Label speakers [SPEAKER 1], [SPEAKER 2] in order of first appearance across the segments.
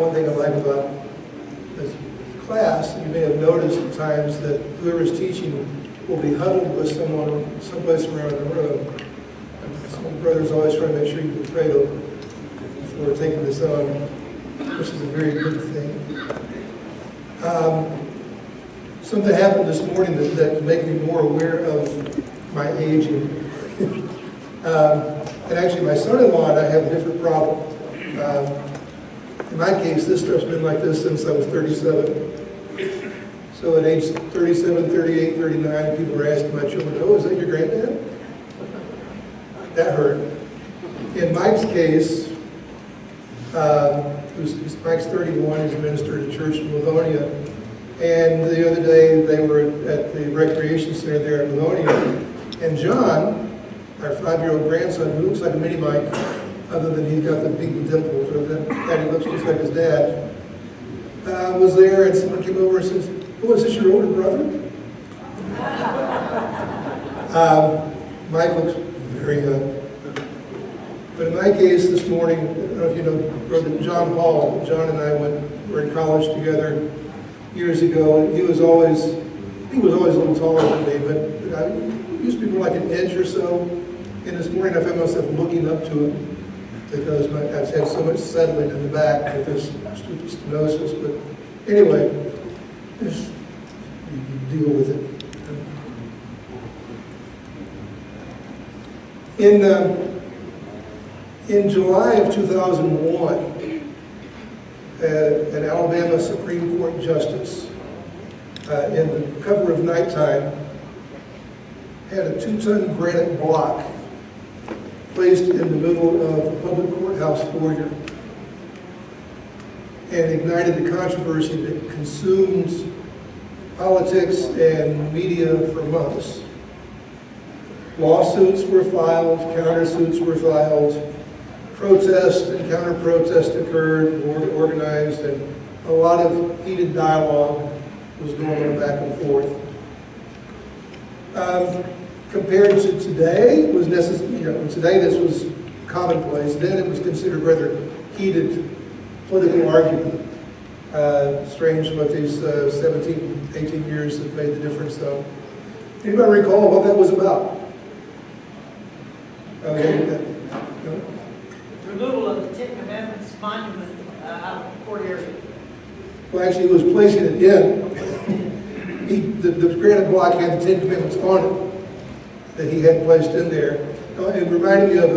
[SPEAKER 1] one thing I like about this class, you may have noticed at times that whoever's teaching will be huddled with someone someplace around the room. Some brothers always try to make sure you can pray to them before taking this on, which is a very good thing. Something happened this morning that made me more aware of my aging. And actually, my son-in-law and I have a different problem. In my case, this stuff's been like this since I was 37. So at age 37, 38, 39, people are asking my children, oh, is that your granddad? That hurt. In Mike's case, Mike's 31, he's a minister at a church in Livonia. And the other day, they were at the recreation center there in Livonia. And John, our 5-year-old grandson, who looks like a mini Mike, other than he's got the beaten dimples, or that he looks just like his dad, was there, and someone came over and says, oh, is this your older brother? Mike looks very young. But in my case this morning, I don't know if you know Brother John Hall. John and I were in college together years ago, and he was always a little taller than me, but I used to be more like an inch or so. And this morning I found myself looking up to him because I've had so much settling in the back with this stupid stenosis. But anyway, just you deal with it. In July of 2001, an Alabama Supreme Court justice, in the cover of Nighttime, had a 2-ton granite block placed in the middle of the public courthouse foyer and ignited the controversy that consumes politics and media for months. Lawsuits were filed, countersuits were filed, protest and counter-protest occurred, organized, and a lot of heated dialogue was going on back and forth. Compared to today, it was necessary. Today this was commonplace. Then it was considered rather heated political argument. Strange what these 17, 18 years have made the difference, though. Anybody recall what that was about?
[SPEAKER 2] Removal of the Ten Commandments monument out of the court area.
[SPEAKER 1] Well, actually, he was placing it in. The granite block had the Ten Commandments on it that he had placed in there. It reminded me of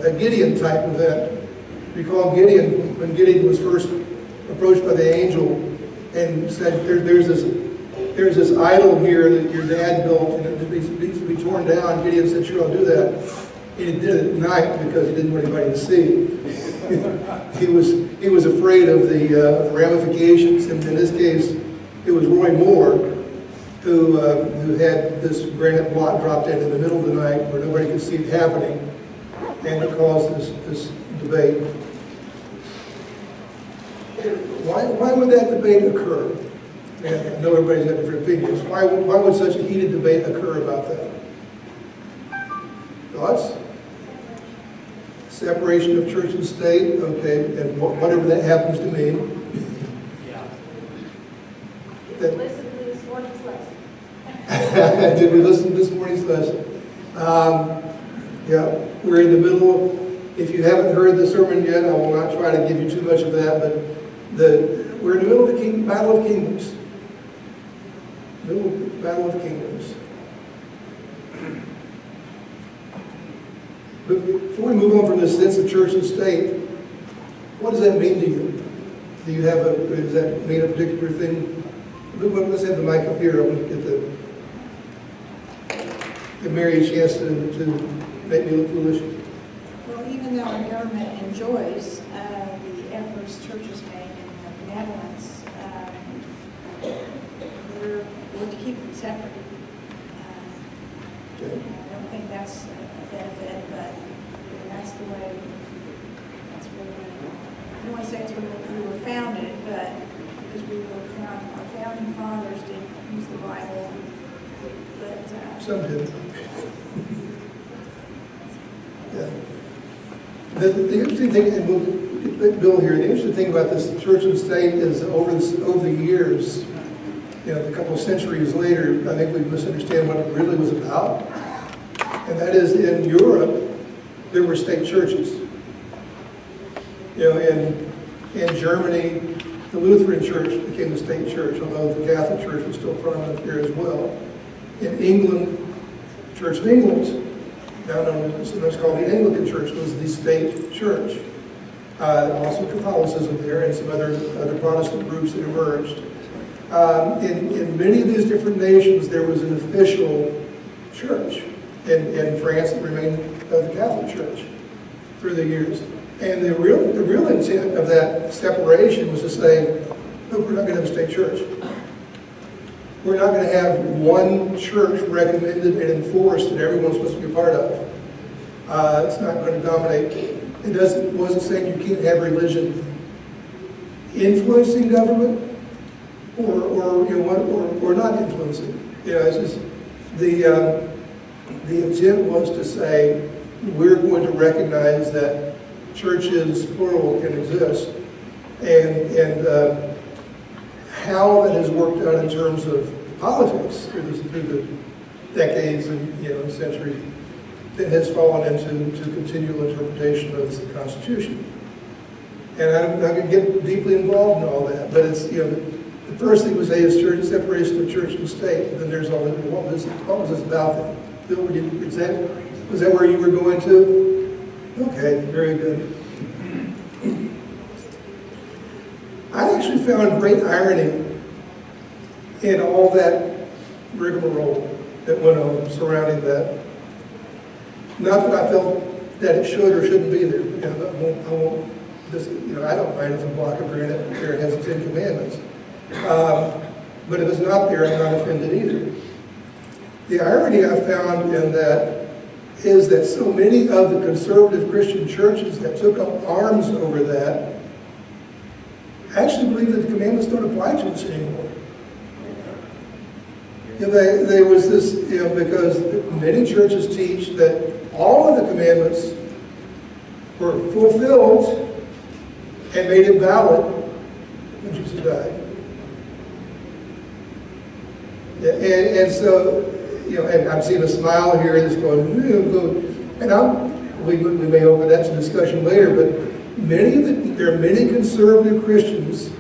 [SPEAKER 1] a Gideon type event. Recall Gideon, when Gideon was first approached by the angel and said, there's this idol here that your dad built and it needs to be torn down. Gideon said, sure, I'll do that. And he did it at night because he didn't want anybody to see. He was afraid of the ramifications. And in this case, it was Roy Moore who had this granite block dropped in the middle of the night where nobody could see it happening, and it caused this debate. Why would that debate occur? And I know everybody's got different opinions. Why would such a heated debate occur about that? Thoughts? Separation of church and state, okay, and whatever that happens to mean.
[SPEAKER 2] Yeah.
[SPEAKER 3] Listen to this morning's lesson.
[SPEAKER 1] Did we listen to this morning's lesson? Yeah, we're in the middle. If you haven't heard the sermon yet, I will not try to give you too much of that, but we're in the middle of the Battle of Kingdoms. Battle of Kingdoms. But before we move on from this sense of church and state, what does that mean to you? Do you have does that mean a particular thing? Let's have the mic up here. I want to give Mary a chance to make me look foolish.
[SPEAKER 4] Well, even though our government enjoys the efforts churches make and the benevolence, we're to keep them separate.
[SPEAKER 1] Okay.
[SPEAKER 4] I don't think that's a benefit, but that's the way. I don't want to say it's where we were founded, but because we were our founding fathers did use the Bible, but
[SPEAKER 1] Some did. Yeah. The interesting thing, and we'll Bill here, the interesting thing about this church and state is over the years, a couple of centuries later, I think we misunderstand what it really was about. And that is, in Europe, there were state churches. In Germany, the Lutheran Church became the state church, although the Catholic Church was still prominent there as well. In England, the Church of England, now known as sometimes called the Anglican Church, was the state church. Also Catholicism there and some other Protestant groups that emerged. In many of these different nations, there was an official church. In France, it remained the Catholic Church through the years. And the real intent of that separation was to say, look, we're not going to have a state church. We're not going to have one church recommended and enforced that everyone's supposed to be a part of. It's not going to dominate. It wasn't saying you can't have religion influencing government or not influencing. It's just the intent was to say we're going to recognize that churches, plural, can exist, and how that has worked out in terms of politics through the decades and centuries that has fallen into continual interpretation of the Constitution. And I'm not going to get deeply involved in all that, but it's the first thing we say is church separation of church and state. And then there's all what was this about then? Bill, was that where you were going to? Okay, very good. I actually found great irony in all that rigmarole that went on surrounding that. Not that I felt that it should or shouldn't be there. I don't mind if a block of granite there has the 10 Commandments. But if it's not there, I'm not offended either. The irony I found in that is that so many of the conservative Christian churches that took up arms over that actually believe that the commandments don't apply to us anymore. There was this, because many churches teach that all of the commandments were fulfilled and made invalid when Jesus died. And so, and I'm seeing a smile here that's going, and we may open that to discussion later, but there are many conservative Christians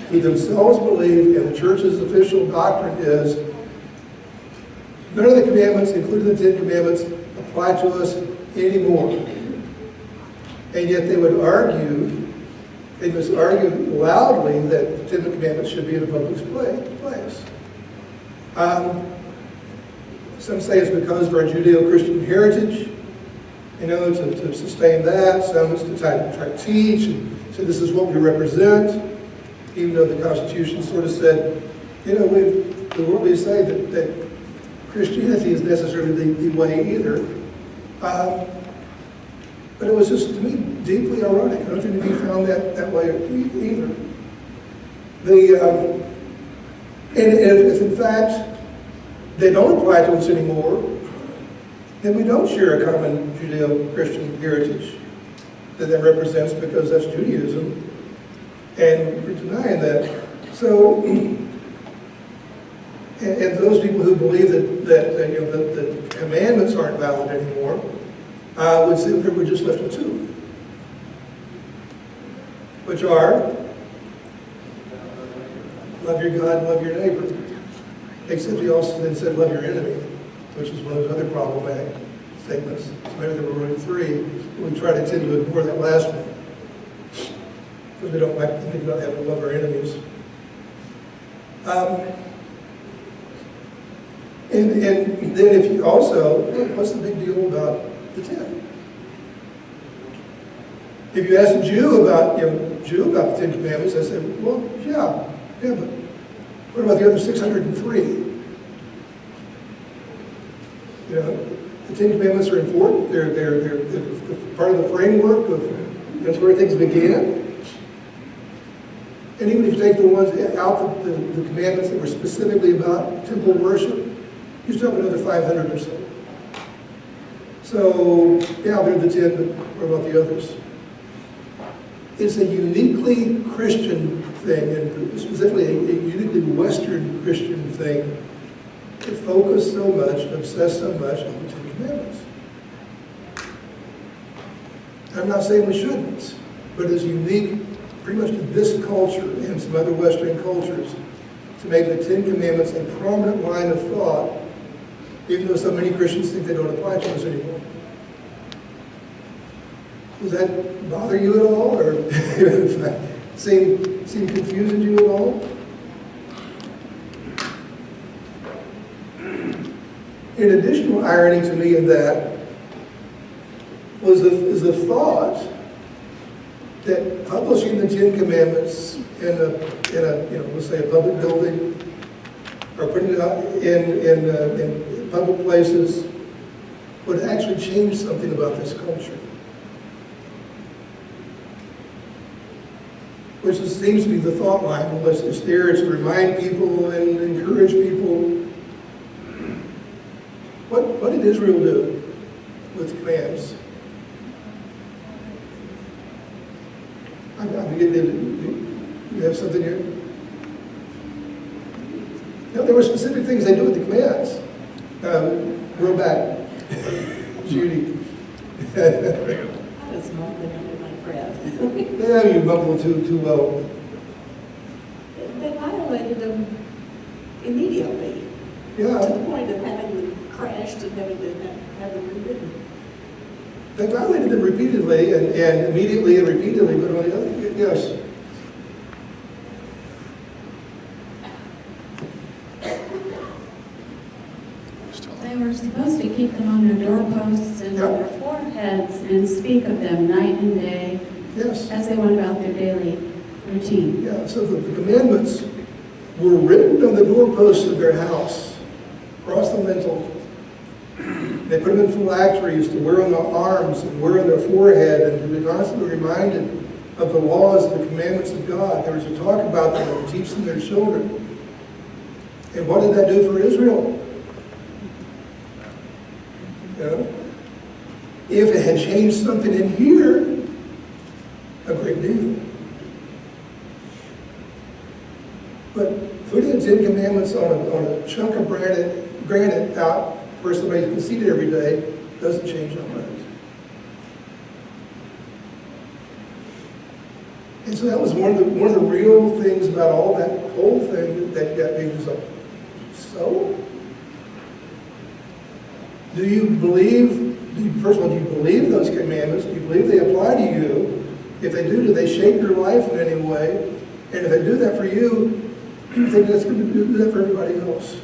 [SPEAKER 1] who themselves believe, and the church's official doctrine is, none of the commandments, including the 10 Commandments, apply to us anymore. And yet they must argue loudly that the 10 Commandments should be in a public place. Some say it's because of our Judeo-Christian heritage, to sustain that. Some is to try to teach and say this is what we represent, even though the Constitution sort of said, the worldly say that Christianity is necessarily the way either. But it was just, to me, deeply ironic. I don't think you found that way either. And if in fact they don't apply to us anymore, then we don't share a common Judeo-Christian heritage that represents, because that's Judaism, and we're denying that. So, and those people who believe that the commandments aren't valid anymore would say that we're just left with two, which are love your God, love your neighbor. Except he also then said love your enemy, which is one of those other problematic statements. So maybe there were only three, but we try to tend to ignore that last one because we don't like to think about having to love our enemies. And then if you also, what's the big deal about the 10? If you ask a Jew about the 10 Commandments, they say, well, yeah, but what about the other 603? The 10 Commandments are important. They're part of the framework of that's where things began. And even if you take the ones out, the commandments that were specifically about temple worship, you still have another 500 or so. So, yeah, they're the 10, but what about the others? It's a uniquely Christian thing, and specifically a uniquely Western Christian thing, to focus so much, obsess so much on the Ten Commandments. I'm not saying we shouldn't, but it's unique pretty much to this culture and some other Western cultures to make the Ten Commandments a prominent line of thought, even though so many Christians think they don't apply to us anymore. Does that bother you at all, or seem confusing to you at all? An additional irony to me in that is the thought that publishing the Ten Commandments in a let's say a public building, or putting it out in public places, would actually change something about this culture. Which seems to be the thought line. Unless it's there to remind people and encourage people. What did Israel do with commands? You have something here? No, there were specific things they do with the commands. Go back. Judy.
[SPEAKER 2] I was mumbling under my breath.
[SPEAKER 1] Yeah, you mumble too well.
[SPEAKER 4] They violated them immediately, to
[SPEAKER 1] Yeah,
[SPEAKER 4] the point of having them crashed and having to have them rewritten.
[SPEAKER 1] they violated them repeatedly and immediately and repeatedly, but on the other, yes.
[SPEAKER 3] They were supposed to keep them on their doorposts and on their foreheads and speak of them night and day
[SPEAKER 1] Yes.
[SPEAKER 3] as they went about their daily routine.
[SPEAKER 1] Yeah, so the commandments were written on the doorposts of their house, across the lintel. They put them in phylacteries to wear on their arms and wear on their forehead, and to be constantly reminded of the laws and the commandments of God. They were to talk about them and teach them their children. And what did that do for Israel? You know? If it had changed something in here, a great deal. But putting the Ten Commandments on a chunk of granite out where somebody can see it every day doesn't change our minds. And so that was one of the real things about all that whole thing that got me was like, so? Do you believe, first of all, do you believe those commandments? Do you believe they apply to you? If they do they shape your life in any way? And if they do that for you, do you think that's going to do that for everybody else?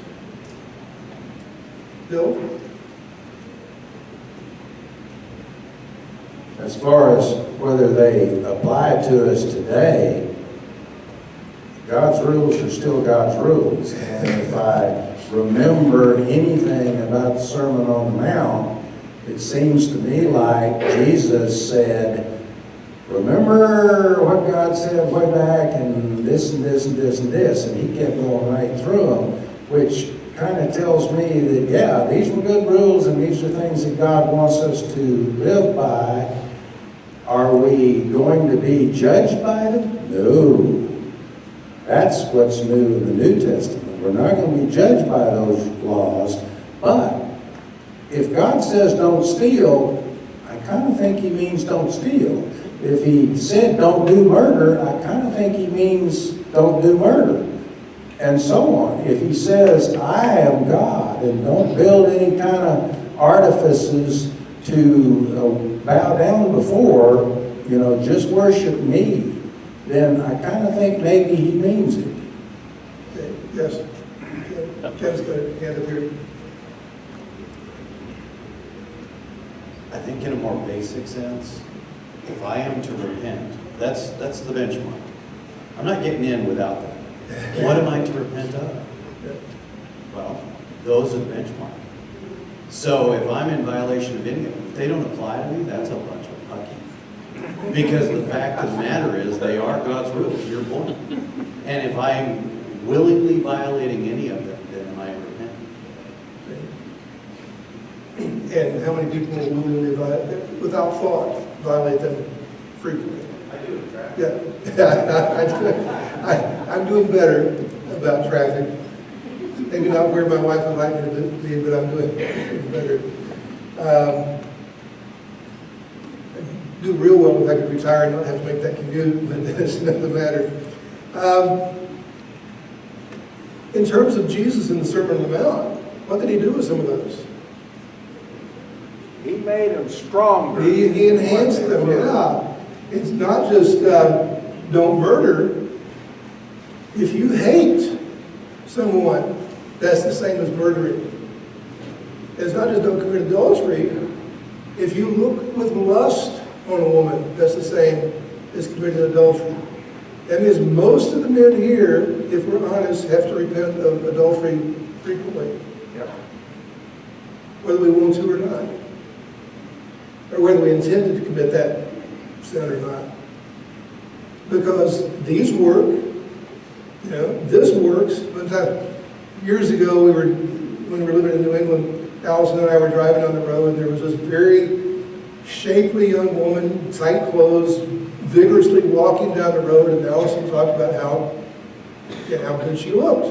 [SPEAKER 1] Bill?
[SPEAKER 5] As far as whether they apply to us today, God's rules are still God's rules. And if I remember anything about the Sermon on the Mount, it seems to me like Jesus said, remember what God said way back, and this and this and this and this, and he kept going right through them, which kind of tells me that, yeah, these were good rules and these are things that God wants us to live by. Are we going to be judged by them? No. That's what's new in the New Testament. We're not going to be judged by those laws, but if God says don't steal, I kind of think he means don't steal. If he said don't do murder, I kind of think he means don't do murder. And so on. If he says, I am God, and don't build any kind of artifices to bow down before, just worship me, then I kind of think maybe he means it.
[SPEAKER 1] Okay. Yes. Ken's got a hand up here.
[SPEAKER 6] I think in a more basic sense, if I am to repent, that's the benchmark. I'm not getting in without that. What am I to repent of? Well, those are the benchmark. So if I'm in violation of any of them, if they don't apply to me, that's a bunch of hucky. Because the fact of the matter is, they are God's rules, your point. And if I'm willingly violating any of them, then am I repenting?
[SPEAKER 1] And how many people will willingly, without thought, violate them frequently?
[SPEAKER 6] I
[SPEAKER 1] I'm doing better about traffic. Maybe not where my wife would like me to be, but I'm doing better. I'd do real well if I could retire and not have to make that commute, but that's another matter. In terms of Jesus in the Sermon on the Mount, what did he do with some of those?
[SPEAKER 7] He made them stronger.
[SPEAKER 1] He enhanced them, yeah. It's not just don't murder. If you hate someone, that's the same as murdering. It's not just don't commit adultery. If you look with lust on a woman, that's the same as committing adultery. That means most of the men here, if we're honest, have to repent of adultery frequently.
[SPEAKER 7] Yep.
[SPEAKER 1] Whether we want to or not. Or whether we intended to commit that sin or not. Because these work, this works. One time, years ago, when we were living in New England, Allison and I were driving on the road, and there was this very shapely young woman, tight clothes, vigorously walking down the road, and Allison talked about how good she looked.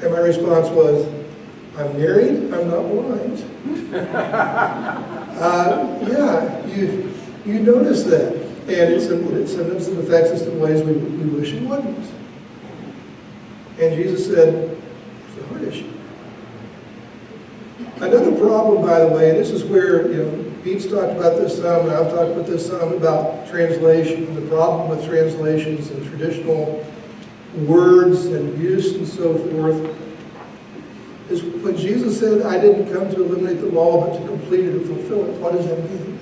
[SPEAKER 1] And my response was, I'm married, I'm not blind. You notice that. And it sometimes it affects us in ways we wish it wouldn't. And Jesus said, it's a heart issue. Another problem, by the way, and this is where, Pete's talked about this some, and I've talked about this some, about translation, the problem with translations and traditional words and use and so forth, is when Jesus said, I didn't come to eliminate the law, but to complete it and fulfill it, what does that mean?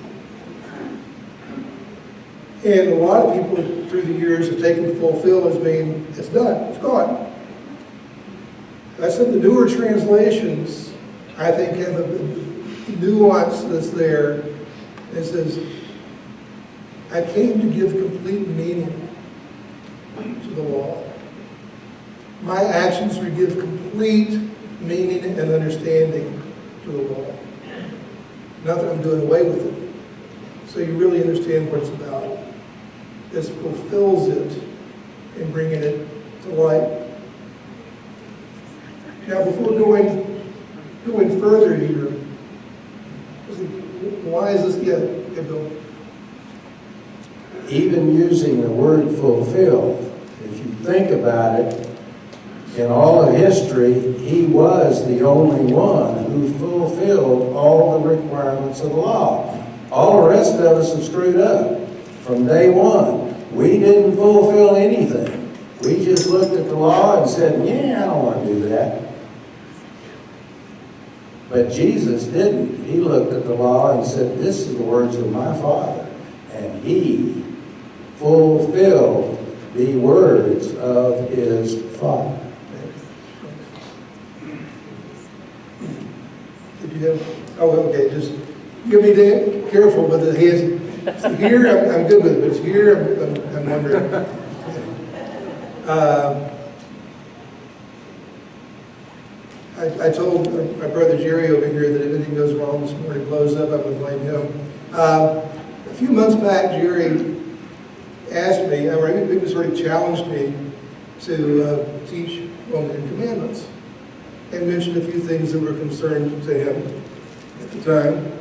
[SPEAKER 1] And a lot of people through the years have taken fulfill as being, it's done, it's gone. I said the newer translations, I think, have a nuance that's there. It says, I came to give complete meaning to the law. My actions would give complete meaning and understanding to the law. Not that I'm doing away with it. So you really understand what it's about. This fulfills it in bringing it to light. Now, before going further here, why is this? Yeah, Bill.
[SPEAKER 5] Even using the word fulfill, if you think about it, in all of history, he was the only one who fulfilled all the requirements of the law. All the rest of us have screwed up from day one. We didn't fulfill anything. We just looked at the law and said, yeah, I don't want to do that. But Jesus didn't. He looked at the law and said, this is the words of my Father. And he fulfilled the words of his Father.
[SPEAKER 1] Did you have? Oh, okay. Just give me that. Careful with the hands. Here, I'm good with it, but it's here, I'm wondering. I told my brother Jerry over here that if anything goes wrong this morning, blows up, I would blame him. A few months back, Jerry asked me, or maybe sort of challenged me to teach on the Commandments, and mentioned a few things that were concerned to him at the time.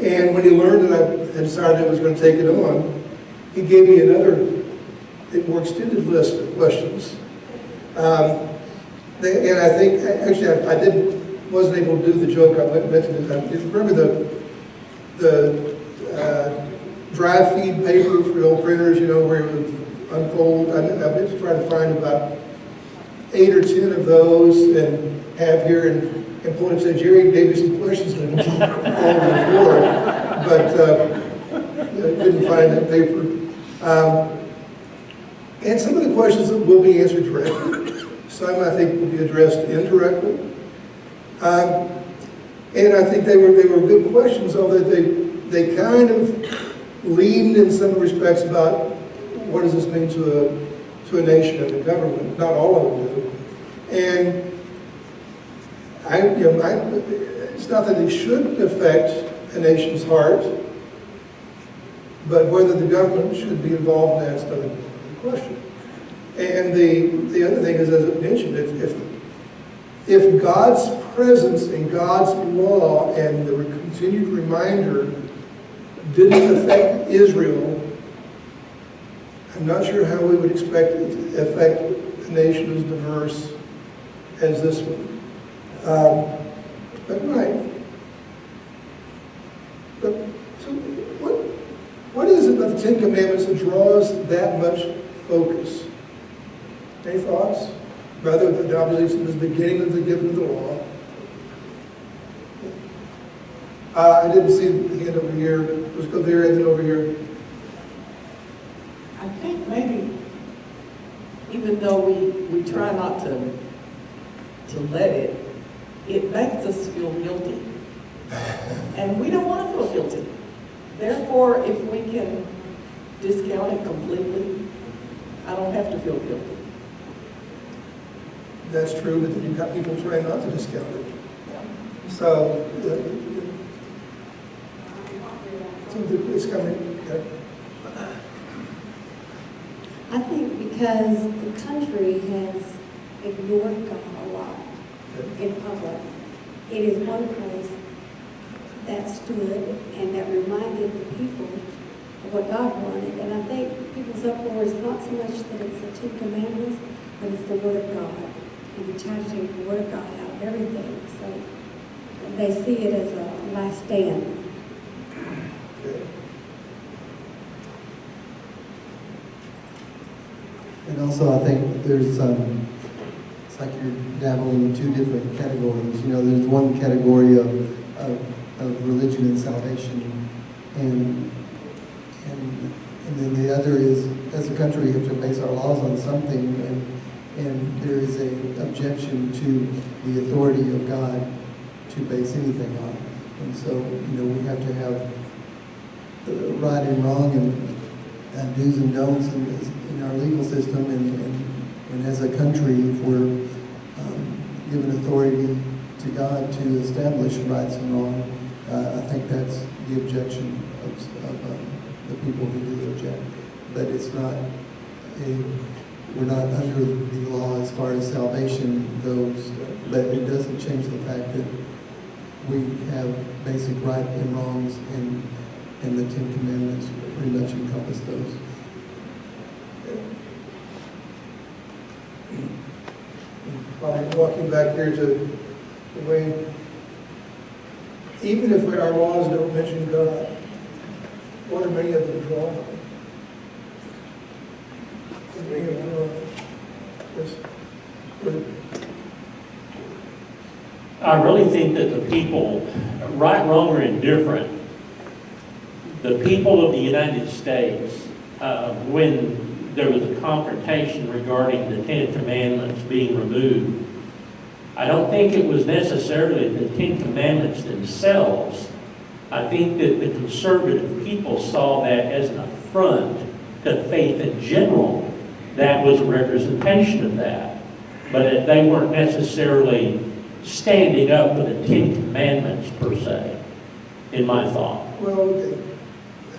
[SPEAKER 1] And when he learned that I had decided I was going to take it on, he gave me another, more extended list of questions. And I think, actually, I wasn't able to do the joke I meant to do. Remember the dry feed paper for the old printers, where it would unfold? I meant to try to find about 8 or 10 of those and have here and pull it and say, Jerry gave me some questions and fall on the floor, but couldn't find that paper. And some of the questions will be answered directly. Some I think will be addressed indirectly. And I think they were good questions, although they kind of leaned in some respects about what does this mean to a nation and a government. Not all of them do. And it's not that they shouldn't affect a nation's heart, But whether the government should be involved in that's another question. And the other thing is, as I mentioned, if God's presence and God's law and the continued reminder didn't affect Israel, I'm not sure how we would expect it to affect a nation as diverse as this one. But right. But so what is it about the Ten Commandments that draws that much focus? Any thoughts? Rather than obviously it's the beginning of the giving of the law. I didn't see the hand over here. Let's go there and then over here.
[SPEAKER 2] I think maybe, even though we try not to let it, it makes us feel guilty. And we don't want to feel guilty. Therefore, if we can discount it completely, I don't have to feel guilty.
[SPEAKER 1] That's true, but then you've got people trying not to discount it. So it's coming. Okay.
[SPEAKER 7] I think because the country has ignored God a lot in public, it is one place that stood and that reminded the people of what God wanted. And I think people's uproar is not so much that it's the Ten Commandments, but it's the Word of God. And we try to take the Word of God out of everything. So they see it as a last stand.
[SPEAKER 1] Okay.
[SPEAKER 8] And also, I think there's it's like you're dabbling in two different categories. You know, there's one category of religion and salvation, and then the other is, as a country, we have to base our laws on something, and there is a objection to the authority of God to base anything on. And so, you know, we have to have the right and wrong and do's and don'ts in our legal system, and as a country, if we're given authority to God to establish rights and wrong, I think that's the objection of the people who do object. But it's not we're not under the law as far as salvation goes, but it doesn't change the fact that we have basic right and wrongs, and the Ten Commandments pretty much encompass those.
[SPEAKER 1] I'm walking back here to Wayne. Even if our laws don't mention God, what are many of them drawn on? Many of them drawn on? Yes.
[SPEAKER 9] I really think that the people, right, wrong, or indifferent, the people of the United States, when there was a confrontation regarding the Ten Commandments being removed, I don't think it was necessarily the Ten Commandments themselves. I think that the conservative people saw that as an affront to faith in general. That was a representation of that. But they weren't necessarily standing up for the Ten Commandments per se, in my thought.
[SPEAKER 1] Well, okay.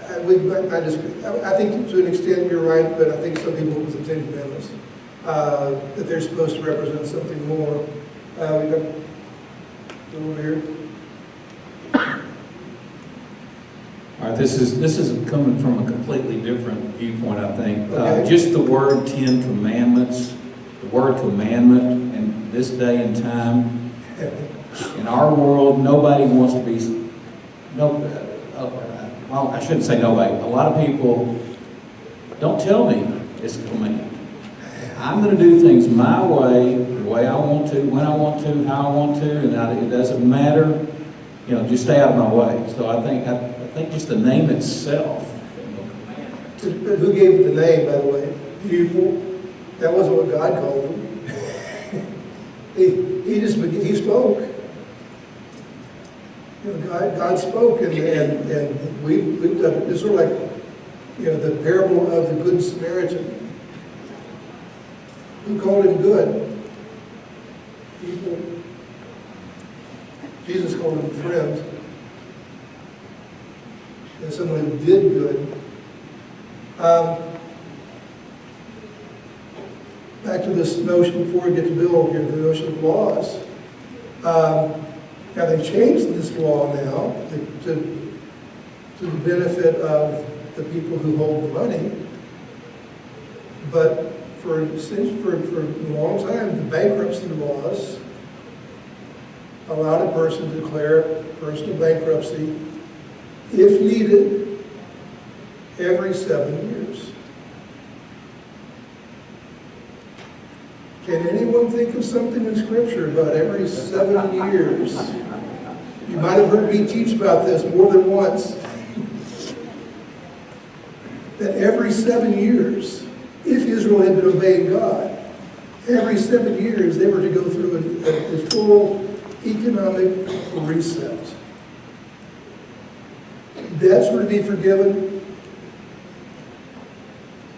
[SPEAKER 1] I disagree. I think to an extent you're right, but I think some people with the Ten Commandments, that they're supposed to represent something more. We got over here.
[SPEAKER 10] All right, this is coming from a completely different viewpoint, I think.
[SPEAKER 1] Okay.
[SPEAKER 10] Just the word Ten Commandments, the word commandment in this day and time, in our world, nobody wants to be, well, I shouldn't say nobody. A lot of people don't tell me it's a command. I'm going to do things my way, the way I want to, when I want to, how I want to, and it doesn't matter. You know, just stay out of my way. So I think just the name itself.
[SPEAKER 1] Who gave it the name, by the way? People. That wasn't what God called them. He spoke. You know, God spoke, and we've done it. It's sort of like, you know, the parable of the Good Samaritan. Who called him good? People. Jesus called them friends. And someone who did good Back to this notion, before we get to Bill here, the notion of laws. Now they've changed this law now to the benefit of the people who hold the money. But for a long time, the bankruptcy laws allowed a person to declare personal bankruptcy, if needed, every 7 years. Can anyone think of something in Scripture about every 7 years? You might have heard me teach about this more than once. That every 7 years, if Israel had been obeying God, every 7 years they were to go through a full economic reset. Debts were to be forgiven.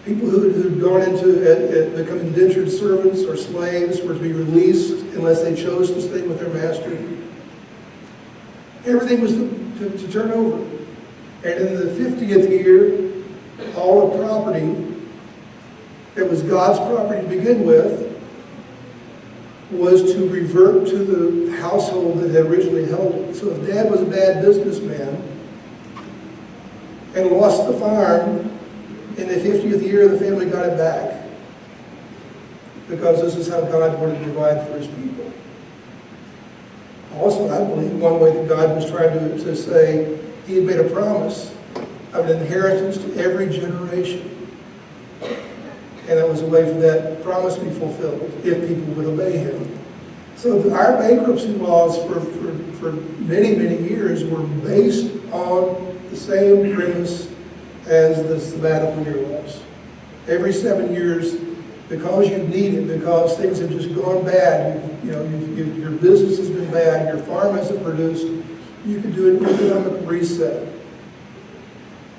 [SPEAKER 1] People who had gone into become indentured servants or slaves were to be released unless they chose to stay with their master. Everything was to turn over. And in the 50th year, all the property that was God's property to begin with was to revert to the household that had originally held it. So if Dad was a bad businessman and lost the farm, in the 50th year, the family got it back. Because this is how God wanted to provide for his people. Also, I believe one way that God was trying to say, he had made a promise of an inheritance to every generation. And that was a way for that promise to be fulfilled, if people would obey him. So our bankruptcy laws for many, many years were based on the same premise as the sabbatical year laws. Every 7 years, because you need it, because things have just gone bad, your business has been bad, your farm hasn't produced, you can do an economic reset.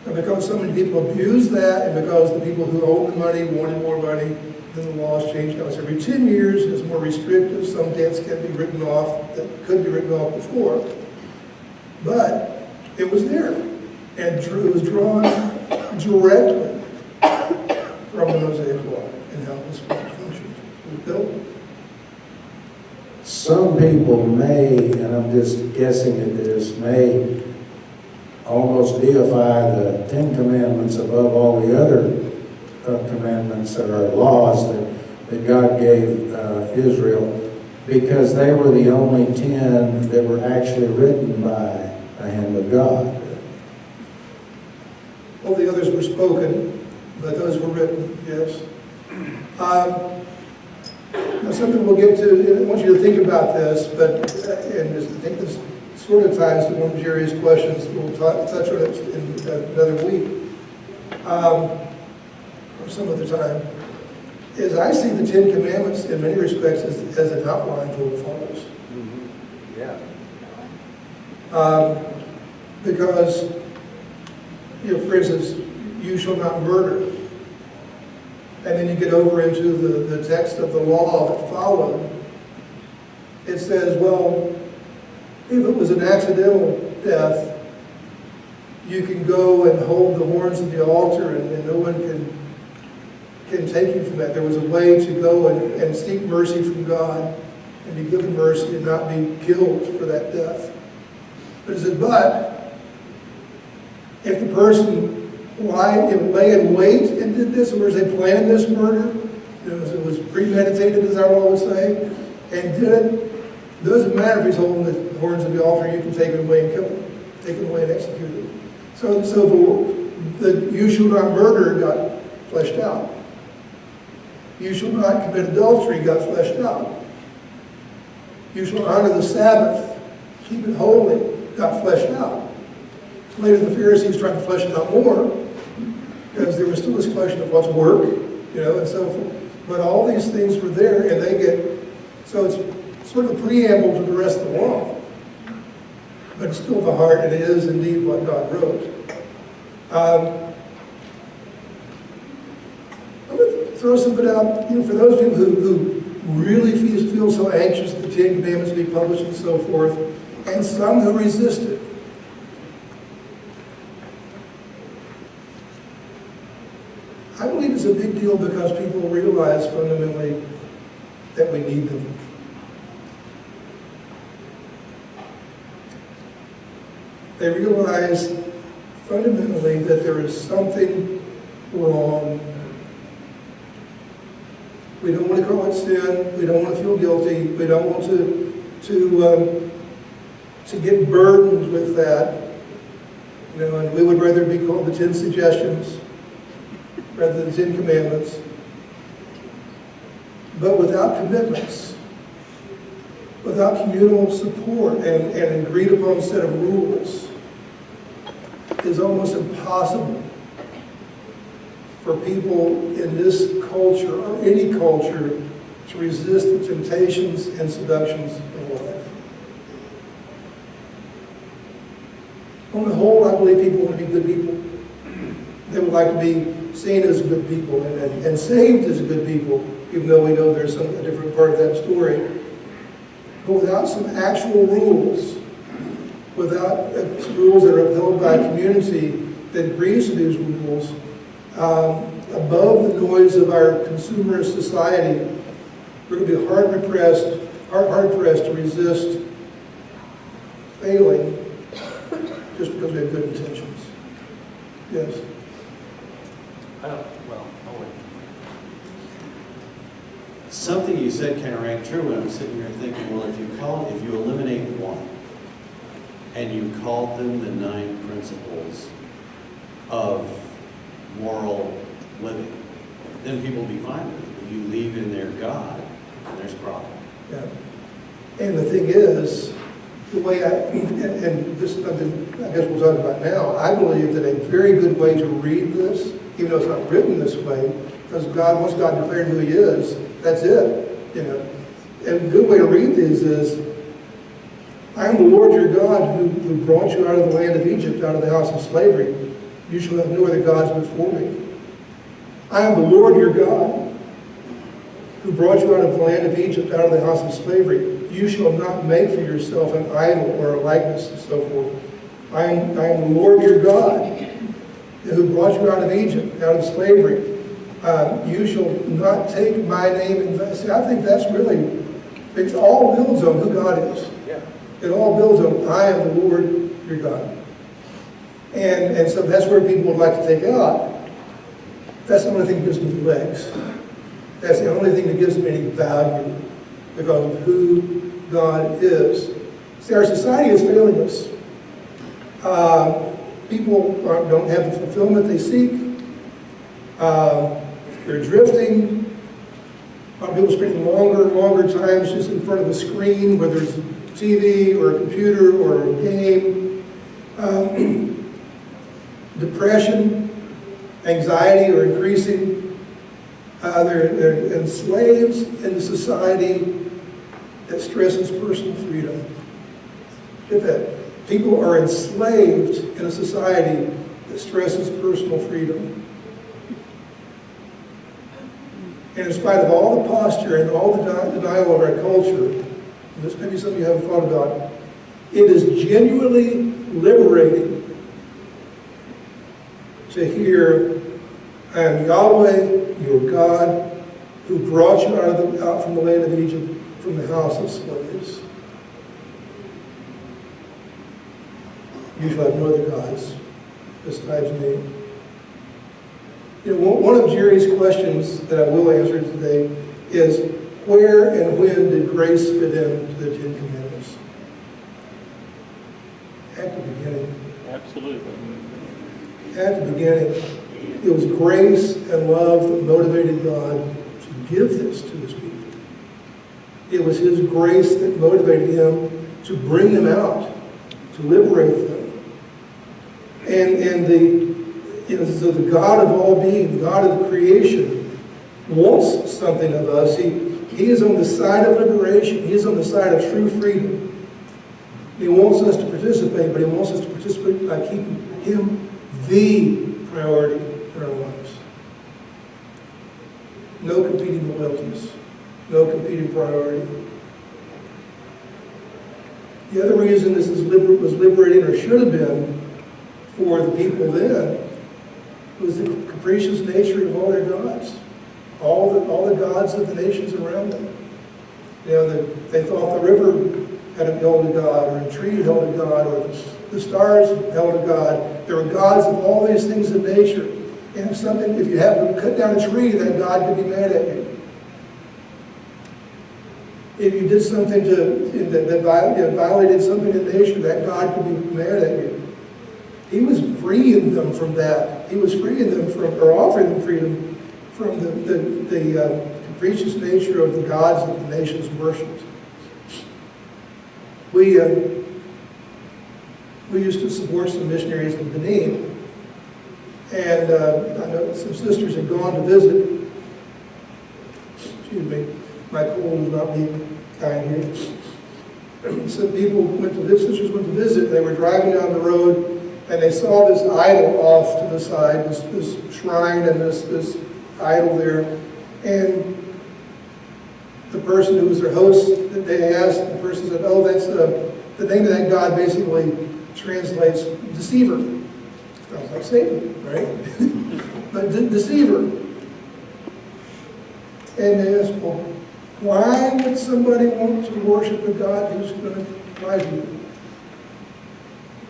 [SPEAKER 1] And because so many people abused that, and because the people who owned the money wanted more money, then the laws changed. Now it's every 10 years, it's more restrictive. Some debts can be written off that couldn't be written off before. But it was there. And it was drawn directly from the Mosaic Law and how this functioned. It was built.
[SPEAKER 5] Some people may, and I'm just guessing at this, may almost deify the Ten Commandments above all the other commandments or laws that God gave Israel, because they were the only 10 that were actually written by the hand of God.
[SPEAKER 1] All the others were spoken, but those were written, yes. Now something we'll get to, I want you to think about this, but and I think this sort of ties to one of Jerry's questions. We'll touch on it in another week, or some other time. Is I see the Ten Commandments in many respects as an outline for what follows.
[SPEAKER 6] Mm-hmm. Yeah.
[SPEAKER 1] Because, for instance, you shall not murder. And then you get over into the text of the law that followed. It says, well, if it was an accidental death, you can go and hold the horns of the altar and no one can take you from that. There was a way to go and seek mercy from God and be given mercy and not be killed for that death. But it says, but if the person lay in wait and did this, or they planned this murder, it was premeditated, as our law would say, and did it, it doesn't matter if he's holding the horns of the altar, you can take him away and kill him, take him away and execute him. So the you shall not murder got fleshed out. You shall not commit adultery got fleshed out. You shall honor the Sabbath, keep it holy, got fleshed out. Later the Pharisees tried to flesh it out more, because there was still this question of what's work, and so forth. But all these things were there, and so it's sort of a preamble to the rest of the law. But it's still the heart, and it is indeed what God wrote. I'm going to throw something out, for those people who really feel so anxious that the Ten Commandments be published and so forth, and some who resist it. I believe it's a big deal because people realize fundamentally that we need them. They realize fundamentally that there is something wrong. We don't want to call it sin. We don't want to feel guilty. We don't want to get burdened with that. You know, and we would rather be called the 10 suggestions rather than 10 commandments. But without commitments, without communal support and an agreed upon set of rules, it's almost impossible for people in this culture or any culture to resist the temptations and seductions of life. On the whole, I believe people want to be good people. They would like to be seen as good people and saved as good people, even though we know there's a different part of that story. But without some actual rules, without rules that are upheld by a community that agrees to these rules, above the noise of our consumerist society, we're going to be hard pressed to resist failing just because we have good intentions. Yes.
[SPEAKER 6] Something you said kind of rang true when I'm sitting here thinking, well, if you eliminate one, and you called them the 9 principles of moral living, then people will be fine with it. If you leave in there God, then there's a problem.
[SPEAKER 1] Yeah. And the thing is, the way and this is something I guess we'll talk about now, I believe that a very good way to read this, even though it's not written this way, because once God declared who He is, that's it. You know, and a good way to read these is, I am the Lord your God who brought you out of the land of Egypt, out of the house of slavery. You shall have no other gods before me. I am the Lord your God who brought you out of the land of Egypt, out of the house of slavery. You shall not make for yourself an idol or a likeness, and so forth. I am the Lord your God who brought you out of Egypt, out of slavery. You shall not take my name in vain. See, I think that's really, it all builds on who God is. It all builds on, I am the Lord your God. And so that's where people would like to take out. That's the only thing that gives them legs. That's the only thing that gives them any value because of who God is. See, our society is failing us. People don't have the fulfillment they seek. They're drifting. A lot of people spending longer and longer times just in front of a screen, whether it's TV or a computer or a game. Depression, anxiety are increasing. They're enslaved in a society that stresses personal freedom. Get that? People are enslaved in a society that stresses personal freedom. And in spite of all the posture and all the denial of our culture, this may be something you haven't thought about, it is genuinely liberating to hear, I am Yahweh, your God, who brought you out from the land of Egypt, from the house of slaves. You shall have no other gods besides me. You know, one of Jerry's questions that I will answer today is, where and when did grace fit into the 10 Commandments? At the beginning.
[SPEAKER 9] Absolutely.
[SPEAKER 1] At the beginning. It was grace and love that motivated God to give this to His people. It was His grace that motivated Him to bring them out, to liberate them. And so the God of all being, the God of creation, wants something of us. He is on the side of liberation. He is on the side of true freedom. He wants us to participate, but He wants us to participate by keeping Him the priority in our lives. No competing loyalties. No competing priority. The other reason this was liberating, or should have been, for the people then, was the capricious nature of all their gods. All the gods of the nations around them. You know, they thought the river held a god, or a tree held a god, or the stars held a god. There were gods of all these things in nature. And if you happened to cut down a tree, that god could be mad at you. If you did something that violated something in nature, that god could be mad at you. He was freeing them from that. He was freeing them from, or offering them freedom from the capricious nature of the gods that the nations worshipped. We used to support some missionaries in Benin, and I know some sisters had gone to visit. Excuse me, my cold is not being kind here. Some people sisters went to visit. They were driving down the road, and they saw this idol off to the side, this shrine and this idol there. And the person who was their host, they asked, the person said, oh, that's the name of that god basically translates deceiver. Sounds like Satan, right? But deceiver. And they asked, well, why would somebody want to worship a god who's going to lie to you?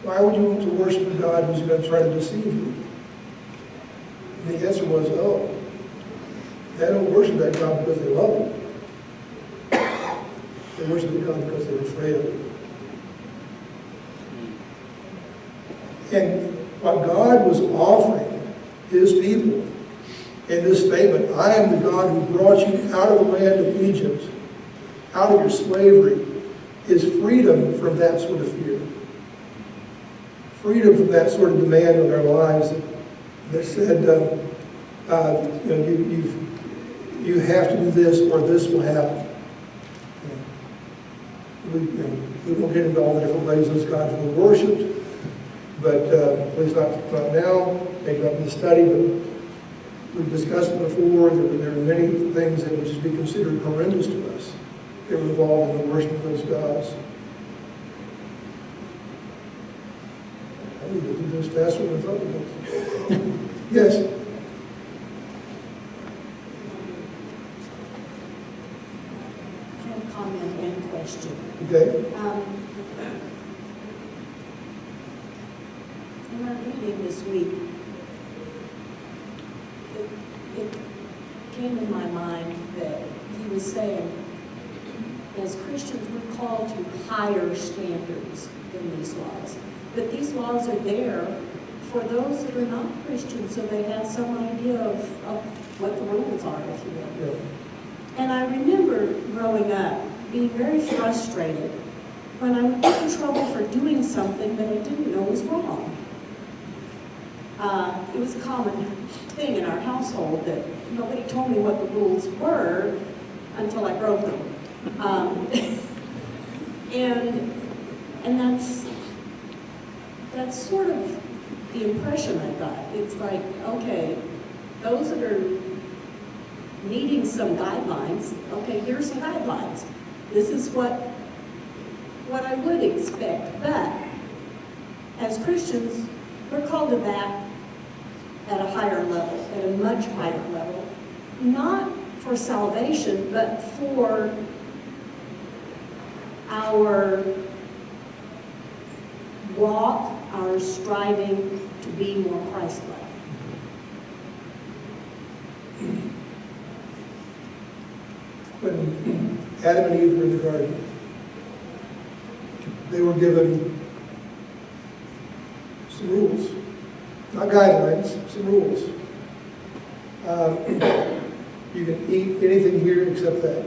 [SPEAKER 1] Why would you want to worship a god who's going to try to deceive you? And the answer was, oh, they don't worship that god because they love him. They worship the god because they're afraid of him. And what God was offering his people in this statement, I am the God who brought you out of the land of Egypt, out of your slavery, is freedom from that sort of fear. Freedom from that sort of demand on their lives that said, you have to do this or this will happen. We won't get into all the different ways those gods were worshipped, but please not now, maybe not in the study, but we've discussed it before. There are many things that would just be considered horrendous to us that were involved in the worship of those gods. I need to do this faster than I thought we would. Yes?
[SPEAKER 7] Comment and question.
[SPEAKER 1] Okay.
[SPEAKER 7] In our reading this week, it came in my mind that he was saying, as Christians, we're called to higher standards than these laws. But these laws are there for those that are not Christians, so they have some idea of what the rules are, if you will.
[SPEAKER 1] Yeah.
[SPEAKER 7] And I remember growing up being very frustrated when I would get in trouble for doing something that I didn't know was wrong. It was a common thing in our household that nobody told me what the rules were until I broke them. And that's sort of the impression I got. It's like, okay, those that are needing some guidelines, okay, here's some guidelines. This is what I would expect. But as Christians, we're called to that at a higher level, at a much higher level, not for salvation, but for our walk, our striving to be more Christ-like.
[SPEAKER 1] When Adam and Eve were in the garden, they were given some rules, not guidelines, some rules. You can eat anything here except that.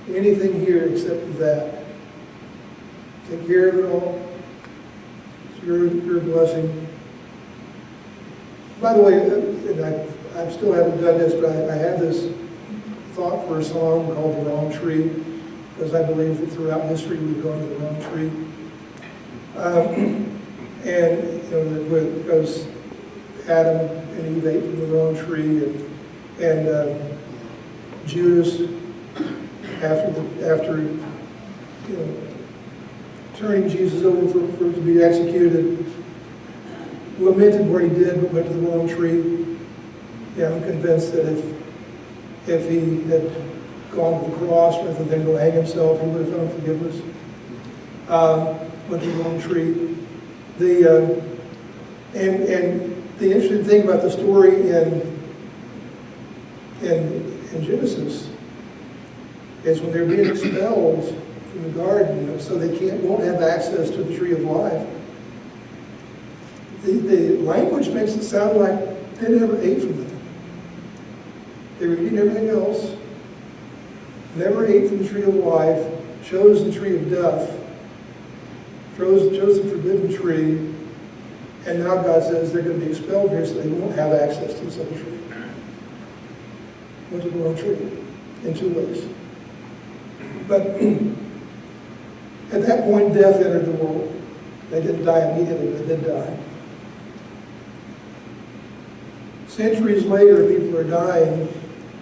[SPEAKER 1] Anything here except that. Take care of it all. It's your blessing. By the way, and I still haven't done this, but I have this thought for a song called The Wrong Tree, because I believe that throughout history we've gone to the wrong tree. And because Adam and Eve ate from the wrong tree, and Judas, after turning Jesus over for to be executed, lamented where he did, but went to the wrong tree. Yeah, I'm convinced that if he had gone to the cross rather than go hang himself, he would have found forgiveness. Went to the wrong tree. And the interesting thing about the story in Genesis is when they're being expelled from the garden, so they won't have access to the tree of life. The language makes it sound like they never ate from it. They were eating everything else, never ate from the tree of life, chose the tree of death, chose the forbidden tree, and now God says they're going to be expelled here so they won't have access to this other tree. Went to the wrong tree in two ways. But at that point, death entered the world. They didn't die immediately, but they did die. Centuries later, people are dying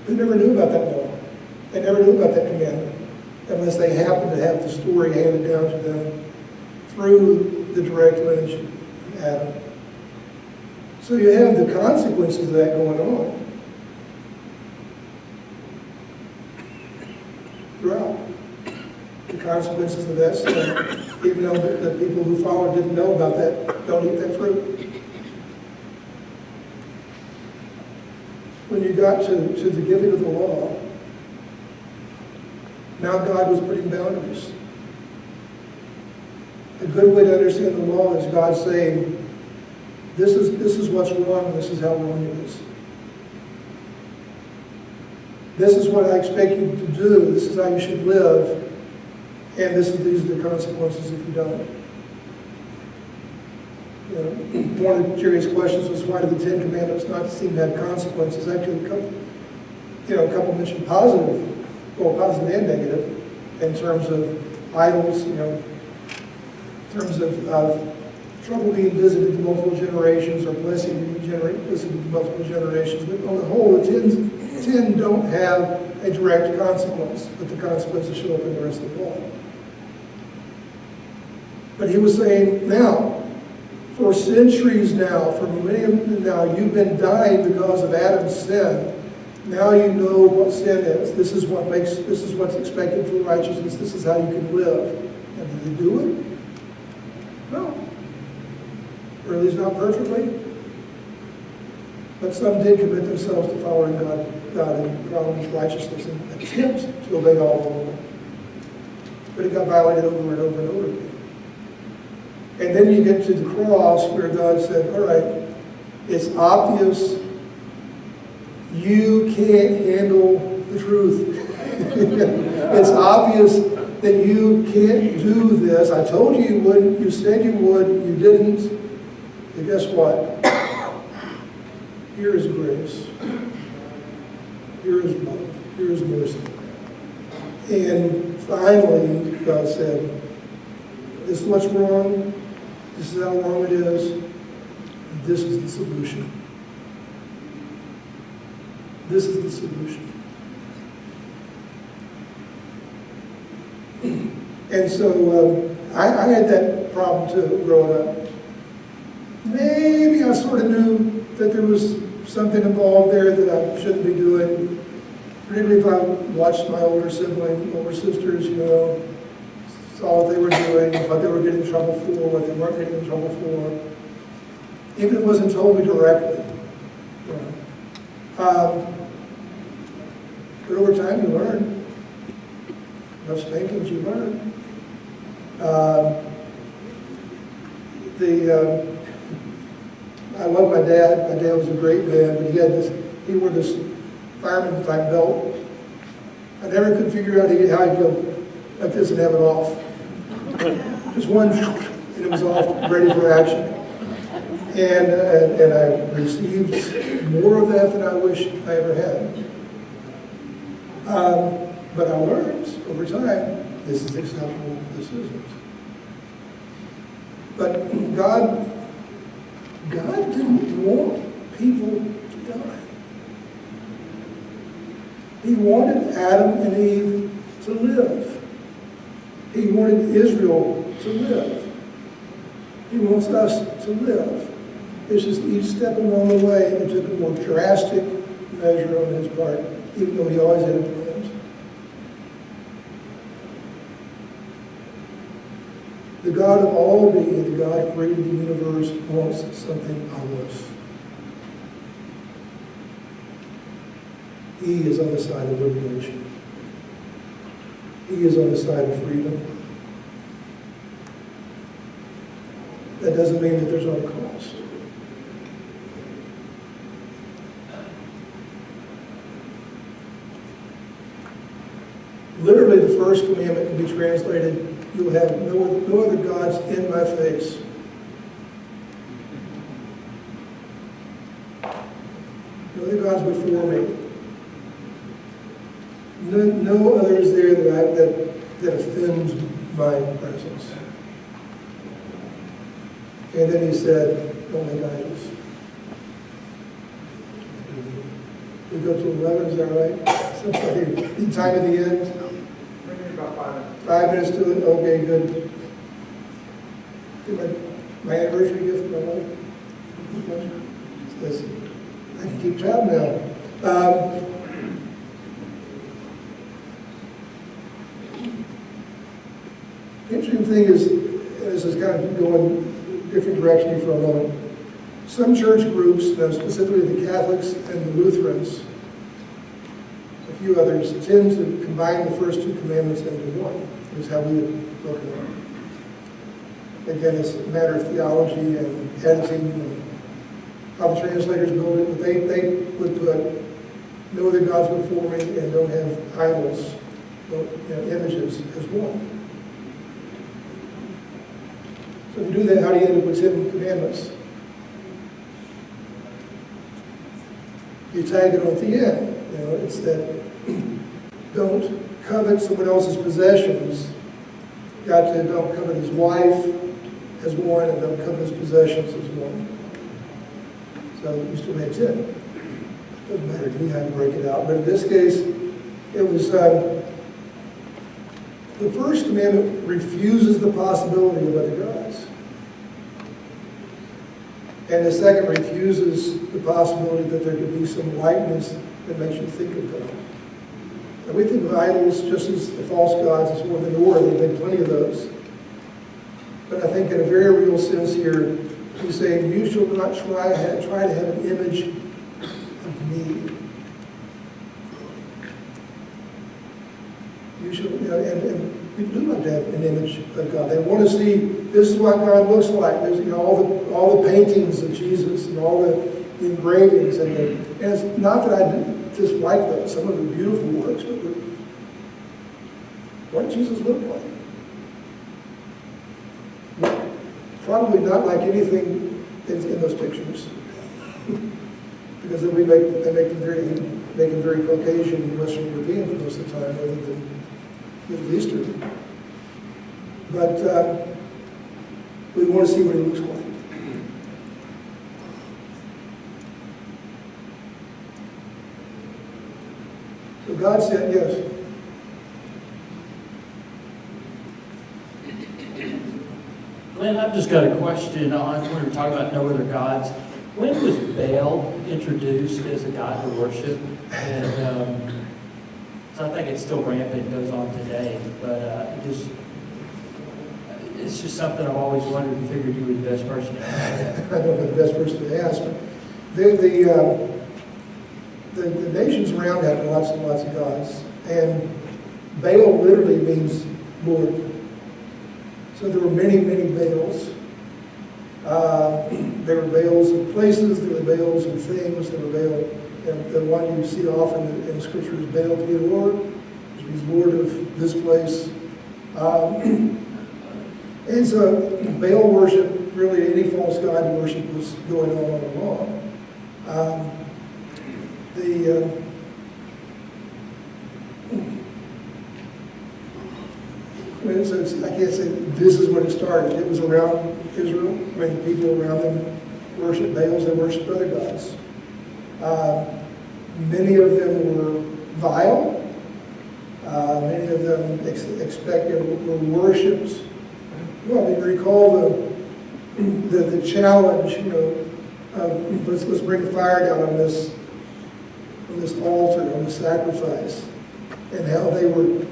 [SPEAKER 1] who never knew about that law. They never knew about that commandment unless they happened to have the story handed down to them through the direct lineage from Adam. So you have the consequences of that going on throughout. The consequences of that sin, even though the people who followed didn't know about that, don't eat that fruit. When you got to the giving of the law, now God was putting boundaries. A good way to understand the law is God saying, this is what's wrong, and this is how wrong it is. This is what I expect you to do, this is how you should live, and these are the consequences if you don't. One of the curious questions was, why do the Ten Commandments not seem to have consequences? Actually, a couple mentioned positive and negative, in terms of idols, in terms of trouble being visited to multiple generations, or blessing being visited to multiple generations. But on the whole, the 10 don't have a direct consequence, but the consequences show up in the rest of the law. But he was saying, now, for centuries now, for millennia now, you've been dying because of Adam's sin. Now you know what sin is. This is what's expected for righteousness. This is how you can live. And did they do it? No. Or at least not perfectly. But some did commit themselves to following God and following His righteousness and attempt to obey all the law. But it got violated over and over and over again. And then you get to the cross where God said, all right, it's obvious you can't handle the truth. It's obvious that you can't do this. I told you you wouldn't. You said you would. You didn't. And guess what? Here is grace. Here is love. Here is mercy. And finally, God said, this is what's wrong. This is how wrong it is. And this is the solution. This is the solution. And so I had that problem too, growing up. Maybe I sort of knew that there was something involved there that I shouldn't be doing. Particularly if I watched my older sisters, saw what they were doing, what they were getting in trouble for, what they weren't getting in trouble for. Even if it wasn't told me directly. But over time you learn. Enough spankings, you learn. I love my dad. My dad was a great man, but he wore this fireman type belt. I never could figure out how he'd go like this and have it off. Just one, and it was off, ready for action. And I received more of that than I wish I ever had. But I learned over time, this is acceptable, this isn't. But God didn't want people to die. He wanted Adam and Eve to live. He wanted Israel to live. He wants us to live. It's just each step along the way, it took a more drastic measure on his part, even though he always had plans. The God of all being, the God who created the universe, wants something of us. He is on the side of liberation. He is on the side of freedom. That doesn't mean that there's not a cost. Literally, the first commandment can be translated, "You'll have no other gods in my face." No other gods before me. No others there that offends my presence. And then he said, "Don't make idols." We go to 11, is that right? Somebody, any time at the end?
[SPEAKER 11] About 5 minutes.
[SPEAKER 1] 5 minutes to it? Okay, good. My anniversary gift to my wife. Listen, I can keep track now. The interesting thing is, this is kind of going a different direction here for a moment. Some church groups, specifically the Catholics and the Lutherans, a few others, tend to combine the first two commandments into one, is how we would look at it. Again, it's a matter of theology and editing and how the translators build it, but they would put no other gods before me and don't have idols, images as one. So if you do that, how do you end up with 10 commandments? You tag it on at the end. It's that don't covet someone else's possessions. Don't covet his wife as one, and don't covet his possessions as one. So you still have 10. Doesn't matter to me how you break it out. But in this case, it was the first commandment refuses the possibility of other gods. And the second refuses the possibility that there could be some likeness that makes you think of God. And we think of idols just as the false gods as more than the word. There've been plenty of those. But I think in a very real sense here, he's saying, you shall not try to have an image of me. You shall, and people do like to have an image of God. They want to see, this is what God looks like. There's all the paintings of Jesus and all the engravings. And it's not that I dislike those. Some of the beautiful works, but what did Jesus look like? Probably not like anything in those pictures. Because then they make him very Caucasian and Western European for most of the time, rather than Middle Eastern. But we want to see what he looks like. So God said, yes.
[SPEAKER 9] Glenn, I've just got a question on when we're talking about no other gods. When was Baal introduced as a god to worship? And so I think it's still rampant, goes on today, but it's just something I've always wondered and figured you were the best person to ask.
[SPEAKER 1] I don't know the best person to ask, but the nations around have lots and lots of gods, and Baal literally means Lord. So there were many, many Baals. There were Baals of places, there were Baals of things, there were Baal, and the one you see often in Scripture is Baal Peor, which means Lord of this place. And so Baal worship, really any false god worship, was going on all along. So I can't say this is when it started. It was around Israel. The people around them worshiped Baals, they worshiped other gods. Many of them were vile. Many of them were worshipped. Well, I mean, recall the challenge, let's bring the fire down on this altar, on the sacrifice, and how they were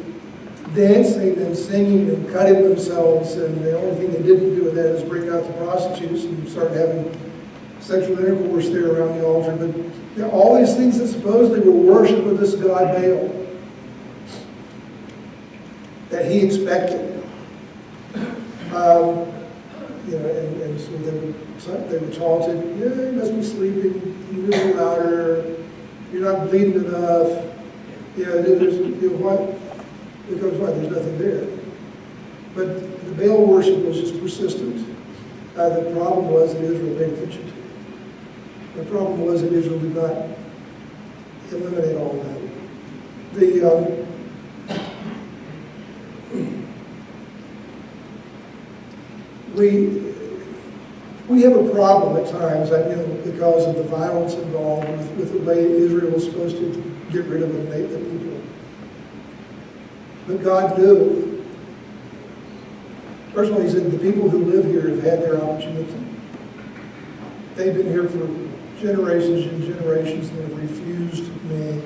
[SPEAKER 1] dancing and singing and cutting themselves, and the only thing they didn't do with that is bring out the prostitutes and start having sexual intercourse there around the altar. But you know, all these things that supposedly were worship of this god Baal that he expected. And so they were taunted, yeah, you must be sleeping, you're a little louder, you're not bleeding enough. What? Because why? There's nothing there. But the Baal worship was just persistent. The problem was that Israel paid attention to it. The problem was that Israel did not eliminate all of that. We have a problem at times, because of the violence involved with the way Israel was supposed to get rid of the people. But God knew. First of all, he said the people who live here have had their opportunity. They've been here for generations and generations, and they've refused me.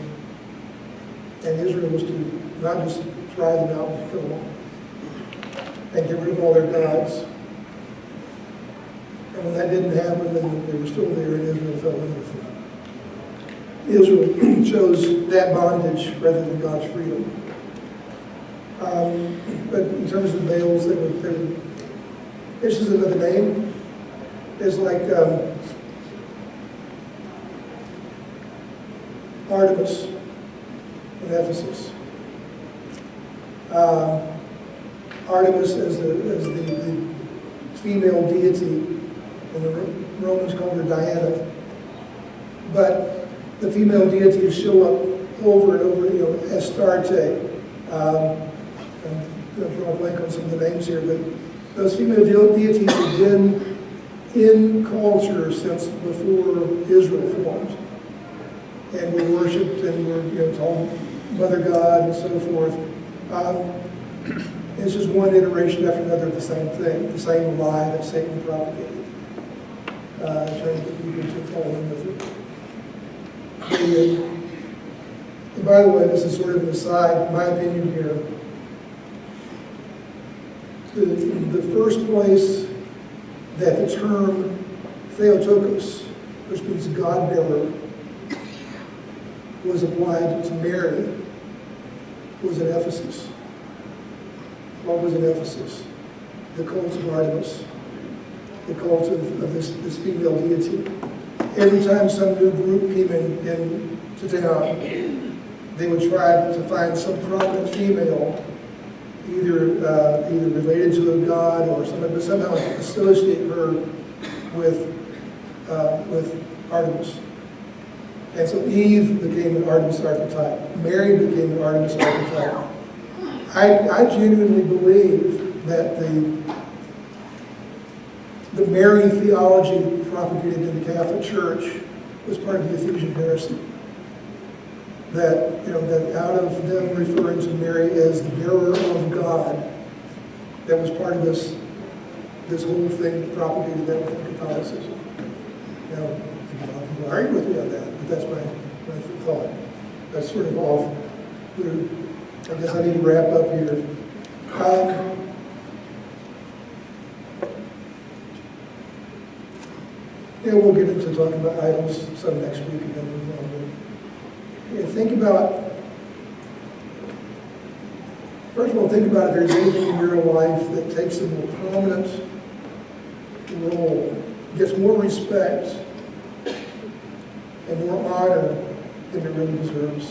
[SPEAKER 1] And Israel was to not just try them out, but kill them and get rid of all their gods. And when that didn't happen, then they were still there, and Israel fell in with them. Israel chose that bondage rather than God's freedom. But in terms of Baals, this is another name. It's like Artemis in Ephesus. Artemis as the female deity, and the Romans called her Diana. But the female deities show up over and over, Astarte. I'm going to draw a blank on some of the names here, but those female deities have been in culture since before Israel formed. And were worshipped and were called Mother God and so forth. It's just one iteration after another of the same thing, the same lie that Satan propagated, trying to get people to fall in with it. And by the way, this is sort of an aside, my opinion here. The first place that the term Theotokos, which means God-bearer, was applied to Mary was in Ephesus. What was in Ephesus? The cult of Artemis, the cult of this female deity. Every time some new group came into town, they would try to find some prominent female, either related to a god or something, but somehow associate her with Artemis. And so Eve became an Artemis archetype. Mary became an Artemis archetype. I genuinely believe that the Mary theology propagated in the Catholic Church was part of the Ephesian heresy. That out of them referring to Mary as the bearer of God, that was part of this whole thing that propagated that within Catholicism. Now, people argue with me on that, but that's my thought. That's sort of off. I guess I need to wrap up here. We'll get into talking about idols some next week and then move on. Think about, first of all, think about if there's anything in your life that takes a more prominent role, gets more respect and more honor than it really deserves.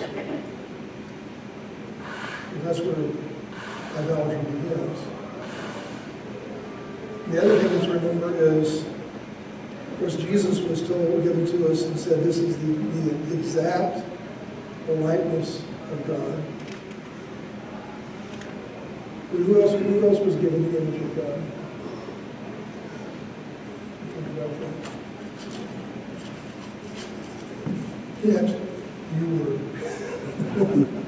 [SPEAKER 1] And that's where idolatry begins. The other thing to remember is, of course, Jesus was given to us and said this is the exact likeness of God. But who else was given the image of God? Think about that. Yet, you were.